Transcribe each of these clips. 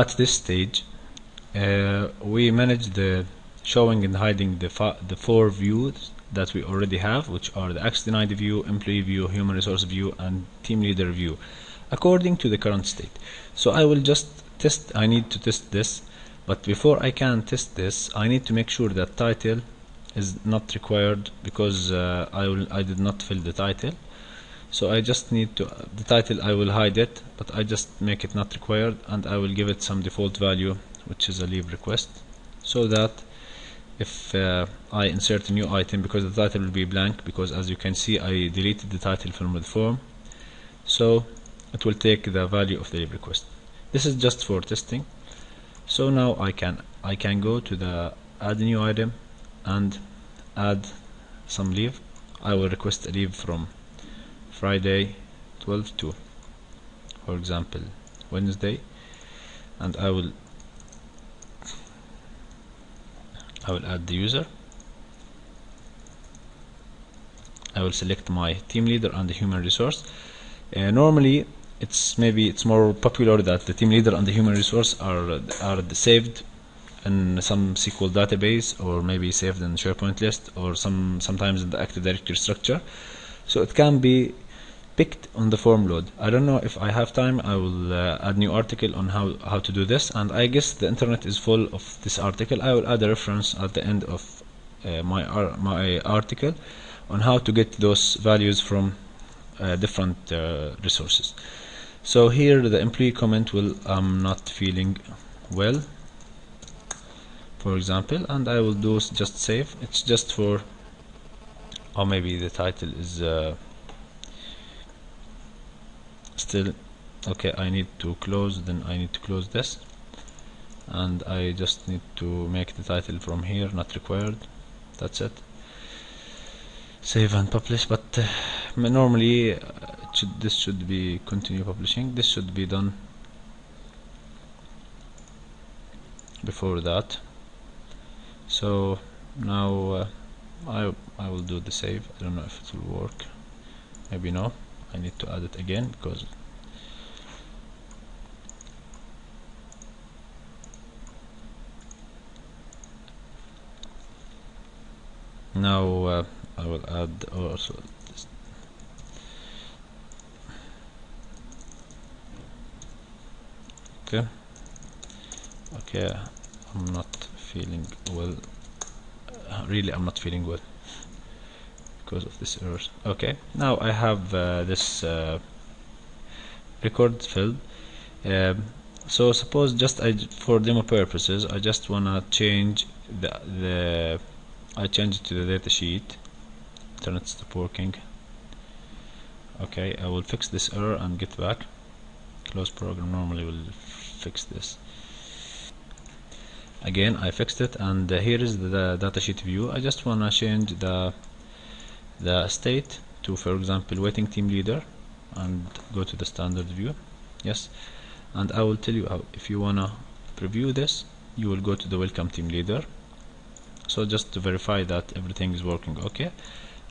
at this stage we manage the showing and hiding the 4 views that we already have, which are the access denied view, employee view, human resource view, and team leader view, according to the current state. So I will just I need to test this, but before I can test this, I need to make sure that title is not required, because I did not fill the title. So I just need to, the title I will hide it, but I just make it not required, and I will give it some default value, which is a leave request, so that if I insert a new item, because the title will be blank, because as you can see I deleted the title from the form, so it will take the value of the leave request. This is just for testing. So now I can go to the add new item and add some leave. I will request a leave from Friday 12 to, for example, Wednesday, and I will add the user. I will select my team leader and the human resource. Normally it's more popular that the team leader and the human resource are saved in some SQL database, or maybe saved in SharePoint list, or sometimes in the Active Directory structure, so it can be picked on the form load. I don't know if I have time. I will add new article on how to do this, and I guess the internet is full of this article. I will add a reference at the end of my article on how to get those values from different resources. So here the employee comment will I'm not feeling well, for example, and I will do just save. It's just for, or maybe the title is still okay. I need to close, then I need to close this, and I just need to make the title from here not required. That's it. Save and publish. But normally this should be continue publishing. This should be done before that. So now I will do the save. I don't know if it will work. Maybe no. I need to add it again, because now I will add also this. Okay, I'm not feeling well. Really, I'm not feeling well because of this error. Okay, now I have this record filled. So suppose just for demo purposes, I just wanna change I change it to the data sheet. Internet stop working. Okay, I will fix this error and get back. Close program normally will fix this. Again, I fixed it, and here is the datasheet view. I just wanna change the state to, for example, waiting team leader, and go to the standard view. Yes, and I will tell you how. If you wanna preview this, you will go to the welcome team leader. So just to verify that everything is working okay.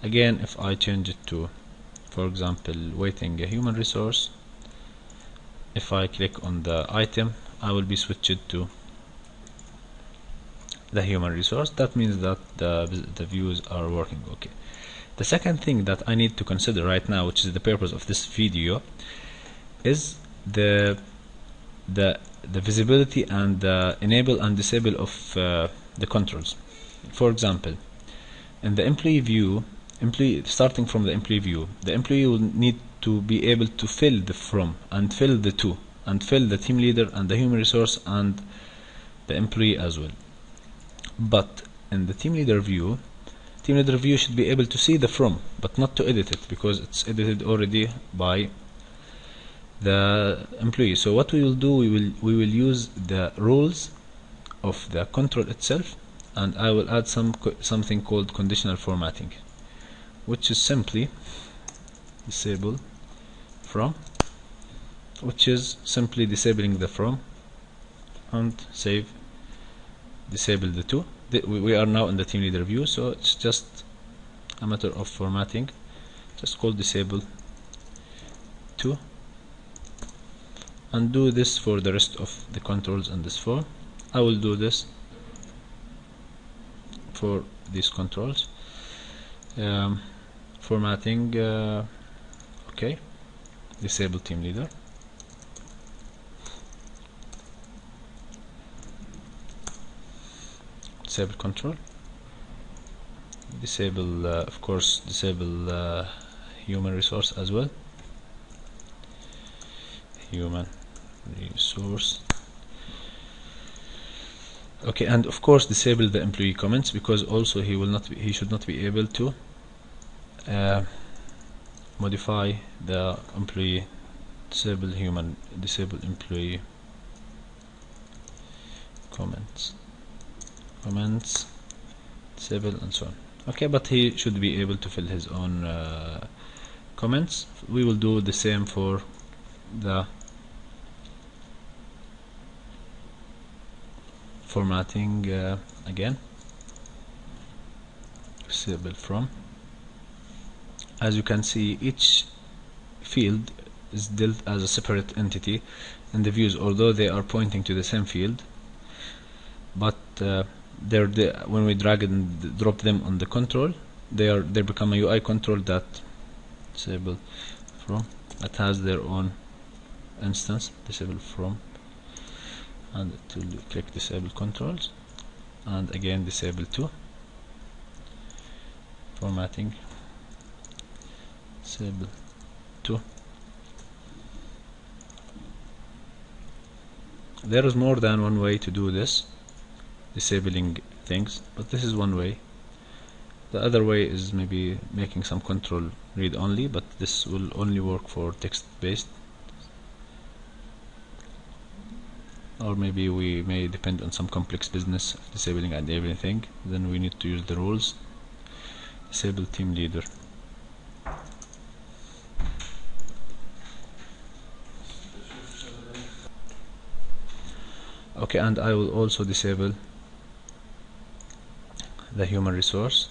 Again, if I change it to, for example, waiting a human resource, if I click on the item, I will be switched to the human resource. That means that the views are working okay. The second thing that I need to consider right now, which is the purpose of this video, is the visibility and the enable and disable of the controls. For example, in the employee view, starting from the employee view, the employee will need to be able to fill the from and fill the to and fill the team leader and the human resource and the employee as well. But in the team leader view should be able to see the from, but not to edit it, because it's edited already by the employee. So what we will do, we will use the rules of the control itself, and I will add something called conditional formatting, which is simply disable from, which is simply disabling the from, and save, disable the to. We are now in the team leader view, so it's just a matter of formatting. Just call disable to, and do this for the rest of the controls in this form. I will do this for these controls. Formatting, okay, disable team leader, disable control, disable of course disable human resource as well, human resource. Okay, and of course disable the employee comments, because also he should not be able to modify the employee. Disable employee comments, disable, and so on. Okay, but he should be able to fill his own comments. We will do the same for the formatting again. Disable from. As you can see, each field is dealt as a separate entity in the views, although they are pointing to the same field, but when we drag and drop them on the control, they become a UI control that disable from, that has their own instance. Disable from, and it will click disable controls, and again disable to. Formatting, disable to. There is more than one way to do this, disabling things, but this is one way. The other way is maybe making some control read only, but this will only work for text based, or maybe we may depend on some complex business of disabling and everything, then we need to use the rules. Disable team leader. Okay, and I will also disable the human resource.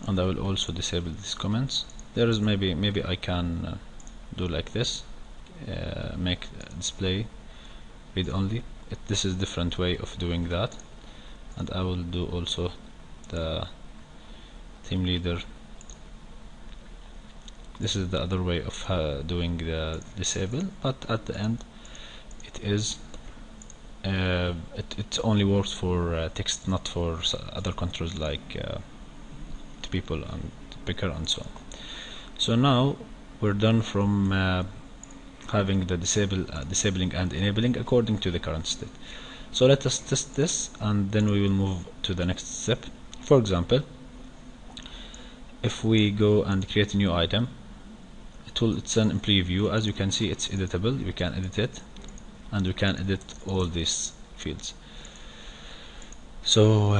And I will also disable these comments. There is maybe I can do like this, make display read only. This is different way of doing that, and I will do also the team leader. This is the other way of doing the disable, but at the end it is it only works for text, not for other controls like people and picker and so on. So now we're done from having the disabling and enabling according to the current state. So let us test this, and then we will move to the next step. For example, if we go and create a new item, it's an employee view. As you can see, it's editable. We can edit it, and we can edit all these fields. So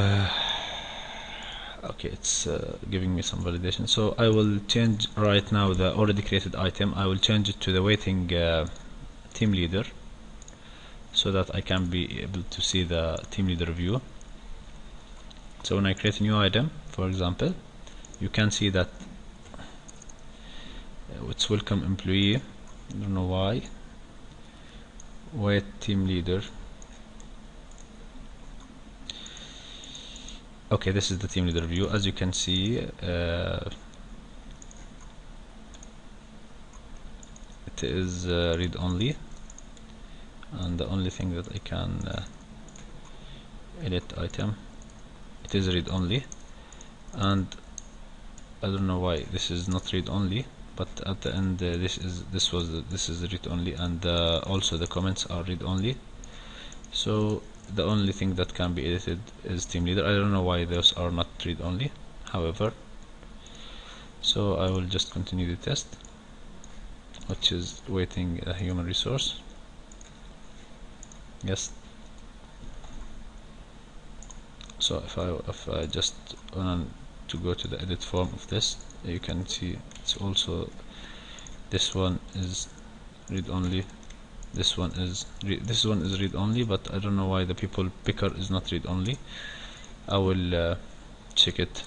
okay, it's giving me some validation. So I will change right now the already created item. I will change it to the waiting team leader, so that I can be able to see the team leader view. So when I create a new item, for example, you can see that it's welcome employee. I don't know why. Wait team leader. Okay, this is the team leader view. As you can see, it is read only, and the only thing that I can edit item, it is read only, and I don't know why this is not read only, but at the end this is read only, and also the comments are read only. So the only thing that can be edited is team leader. I don't know why those are not read only, however. So I will just continue the test, which is waiting a human resource. Yes. So if I just want to go to the edit form of this, you can see it's also, this one is read only, this one is read only, but I don't know why the people picker is not read only. I will check it.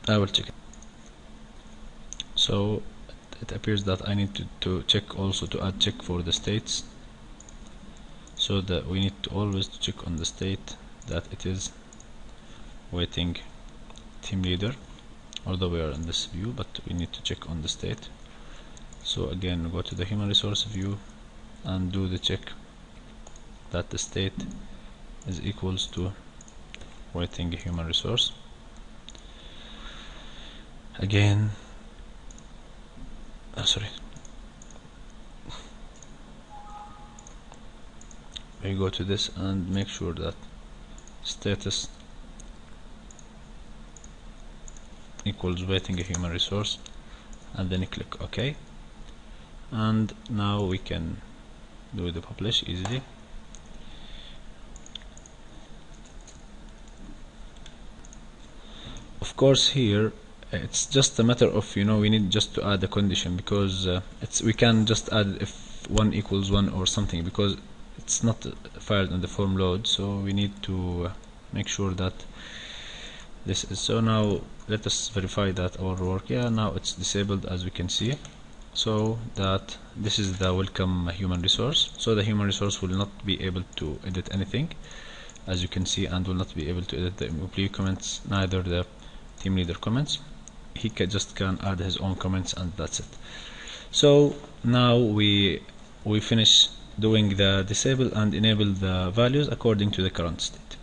I will check it. So it appears that I need to check also to add check for the states, so that we need to always check on the state that it is waiting team leader, although we are in this view, but we need to check on the state. So again, go to the human resource view and do the check that the state is equals to waiting human resource. Again, sorry, we go to this and make sure that status equals waiting a human resource, and then click OK, and now we can do the publish easily. Of course, here it's just a matter of, we need just to add a condition, because we can just add if 1 equals 1 or something, because it's not filed in the form load. So we need to make sure that this is so. Now let us verify that our work, now it's disabled, as we can see, so that this is the welcome human resource. So the human resource will not be able to edit anything, as you can see, and will not be able to edit the employee comments, neither the team leader comments. He just can add his own comments, and that's it. So now we finish doing the disable and enable the values according to the current state.